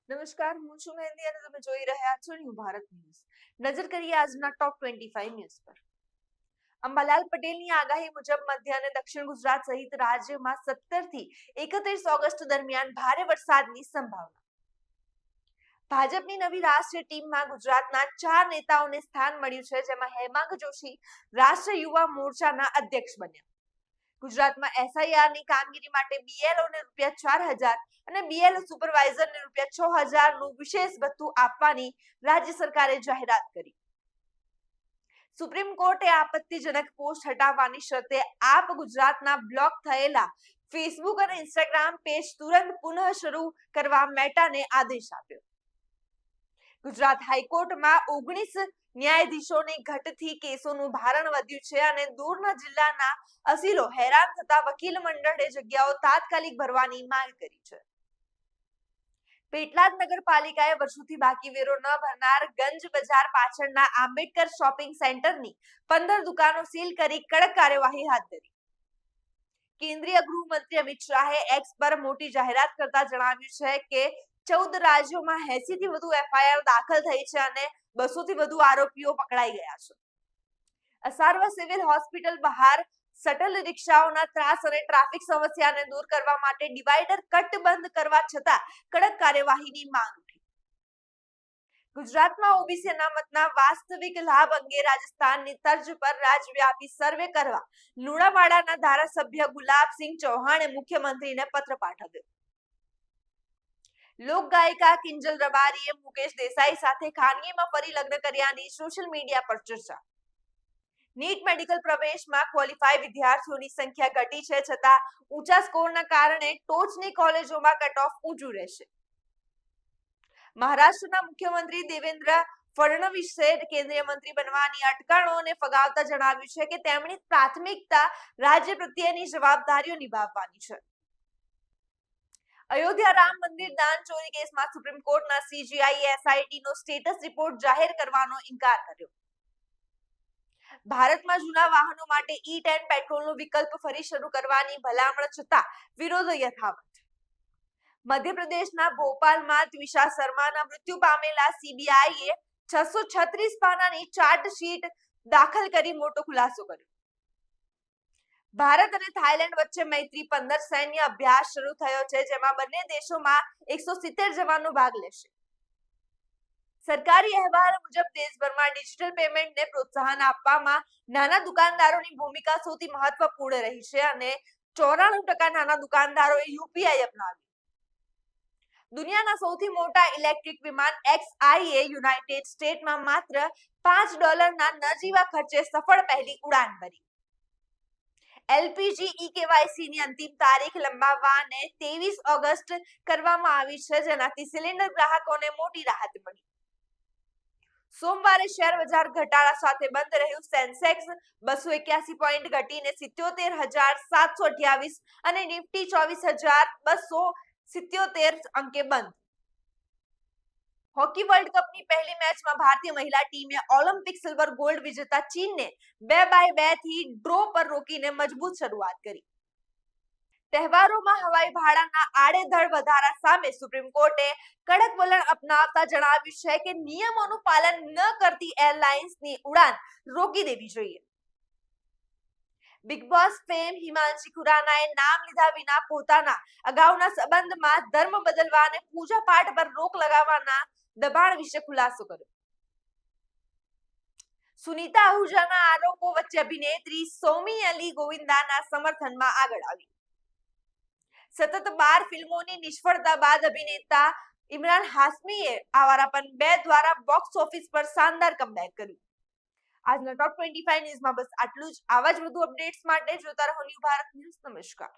નમસ્કાર, હું છું મહેંદી અને તમે જોઈ રહ્યા છો ન્યૂ ભારત ન્યૂઝ। નજર કરીએ આજના ટોપ 25 ન્યૂઝ પર। અંબાલાલ પટેલની આગાહી મુજબ મધ્ય અને દક્ષિણ ગુજરાત સહિત રાજ્યમાં 17 થી 31 ઓગસ્ટ દરમિયાન ભારે વરસાદની સંભાવના। ભાજપની નવી રાષ્ટ્રીય ટીમમાં ગુજરાતના 4 નેતાઓને સ્થાન મળ્યું છે, જેમાં હેમાંગ જોશી રાષ્ટ્રીય યુવા મોરચાના અધ્યક્ષ બન્યા। ગુજરાતમાં એસઆઈઆરની કામગીરી માટે બીએલઓને ₹4,000 અને બીએલઓ સુપરવાઇઝરને ₹6,000 નું વિશેષ ભથ્થું આપવાની રાજ્ય સરકારે જાહેરાત કરી। સુપ્રીમ કોર્ટે આપત્તિજનક પોસ્ટ હટાવવાની શરતે આપ ગુજરાતના બ્લોક થયેલા ફેસબુક અને ઇન્સ્ટાગ્રામ પેજ તુરંત પુનઃ શરૂ કરવા મેટાને આદેશ આપ્યો। ગુજરાત હાઈકોર્ટમાં 19 ન્યાયાધીશોની ઘટથી કેસોનું ભારણ વધ્યું છે અને દૂરના જિલ્લાના અસીલો હેરાન થતા વકીલ મંડળે જગ્યાઓ તાત્કાલિક ભરવાની માંગ કરી છે। પેટલાદ નગરપાલિકાએ વર્ષોથી બાકી વેરો ન ભરનાર ગંજ બજાર પાછળના આંબેડકર શોપિંગ સેન્ટરની 15 દુકાનો સીલ કરી કડક કાર્યવાહી હાથ ધરી। કેન્દ્રીય ગૃહમંત્રી અમિત શાહે એક્સ પર મોટી જાહેરાત કરતા જણાવ્યું છે કે 14 રાજ્યોમાં 80 થી વધુ એફઆઈઆર દાખલ થઈ છે અને 200 થી વધુ આરોપીઓ પકડાઈ ગયા છે। અસારવા સિવિલ હોસ્પિટલ બહાર શટલ રિક્ષાઓના ત્રાસ અને ટ્રાફિક સમસ્યાને દૂર કરવા માટે ડિવાઈડર કટ બંધ કરવા છતાં કડક કાર્યવાહીની માંગ ઉઠી। ગુજરાતમાં ઓબીસી અનામતના વાસ્તવિક લાભ અંગે રાજસ્થાનની તર્જ પર રાજ્યવ્યાપી સર્વે કરવા લુણાવાડાના ધારાસભ્ય ગુલાબસિંહ ચૌહાણે મુખ્યમંત્રીને પત્ર પાઠવ્યો। લોક ગાયિકા કિંજલ રબારીએ મુકેશ દેસાઈ સાથે ખાનગીમાં ફરી લગ્ન કર્યાની સોશિયલ મીડિયા પર ચર્ચા। નીટ મેડિકલ પ્રવેશમાં ક્વોલિફાઈ વિદ્યાર્થીઓની સંખ્યા ઘટી છે, છતાં ઊંચા સ્કોરના કારણે ટોચની કોલેજોમાં કટ ઓફ ઊંચું રહેશે। મહારાષ્ટ્રના મુખ્યમંત્રી દેવેન્દ્ર ફડણવીસે કેન્દ્રીય મંત્રી બનવાની અટકળોને ફગાવતા જણાવ્યું છે કે તેમની પ્રાથમિકતા રાજ્ય પ્રત્યેની જવાબદારીઓ નિભાવવાની છે। અયોધ્યા રામ મંદિર દાન ચોરી કેસમાં સુપ્રીમ કોર્ટના સીજીઆઈએ એસઆઈટીનો સ્ટેટસ રિપોર્ટ જાહેર કરવાનો ઇનકાર કર્યો। ભારતમાં જૂના વાહનો માટે E10 પેટ્રોલનો વિકલ્પ ફરી શરૂ કરવાની ભલામણ છતાં વિરોધ યથાવત। મધ્યપ્રદેશના ભોપાલમાં ત્વિષા શર્માના મૃત્યુ પામેલા સીબીઆઈએ 636 પાનાની ચાર્જશીટ દાખલ કરી મોટો ખુલાસો કર્યો। ભારત અને થાઈલેન્ડ વચ્ચે મૈત્રી 15 સૈન્ય અભ્યાસ શરૂ થયો છે, જેમાં બંને દેશોમાં 170 જવાનો ભાગ લેશે। સરકારી અહેવાલ મુજબ દેશભરમાં ડિજિટલ પેમેન્ટને પ્રોત્સાહન આપવામાં નાના દુકાનદારોની ભૂમિકા સૌથી મહત્વપૂર્ણ રહી છે અને 94% નાના દુકાનદારોએ યુપીઆઈ અપનાવ્યું। દુનિયાના સૌથી મોટા ઇલેક્ટ્રિક વિમાન XAI યુનાઇટેડ સ્ટેટ્સમાં માત્ર $5 નજીવા ખર્ચે સફળ પહેલી ઉડાન ભરી। એલપીજી ઈ-કેવાયસી ની અંતિમ તારીખ લંબાવવાને 23 ઓગસ્ટ કરવામાં આવી છે, જેનાથી સિલિન્ડર ગ્રાહકોને મોટી રાહત મળી। સોમવારે શેર બજાર ઘટાડા સાથે બંધ રહ્યું। સેન્સેક્સ 281 પોઈન્ટ ઘટીને 77,728 અને નિફ્ટી 24,277 અંકે બંધ। હોકી વર્લ્ડ કપની પહેલી મેચમાં ભારતીય મહિલા ટીમે ઓલિમ્પિક સિલ્વર ગોલ્ડ વિજેતા ચીનને 2-2 થી ડ્રો પર રોકીને મજબૂત શરૂઆત કરી। તહેવારોમાં હવાઈ ભાડાના આડેધડ વધારા સામે સુપ્રીમ કોર્ટે કડક વલણ અપનાવતા જણાવ્યું છે કે નિયમોનું પાલન ન કરતી એરલાઇન્સની ઉડાન રોકી દેવી જોઈએ। બિગ બોસ ફેમ હિમાંશી ખુરાનાએ નામ લીધા વિના પોતાના અગાઉના સંબંધમાં ધર્મ બદલવા અને પૂજા પાઠ પર રોક લગાવવાના દબાણ વિશે ખુલાસો કર્યો। સુનીતા આહુજાના આરોપો વચ્ચે અભિનેત્રી સૌમી અલી ગોવિંદાના સમર્થનમાં આગળ આવી। સતત 12 ફિલ્મોની નિષ્ફળતા બાદ અભિનેતા ઇમરાન હાશમીએ આવારાપન 2 દ્વારા બોક્સ ઓફિસ પર શાનદાર કમબેક કર્યું। આજના ટોપ 25 ન્યૂઝમાં બસ આટલું જ। આવા જ વધુ અપડેટ્સ માટે જોતા રહો ન્યૂ ભારત ન્યૂઝ। નમસ્કાર।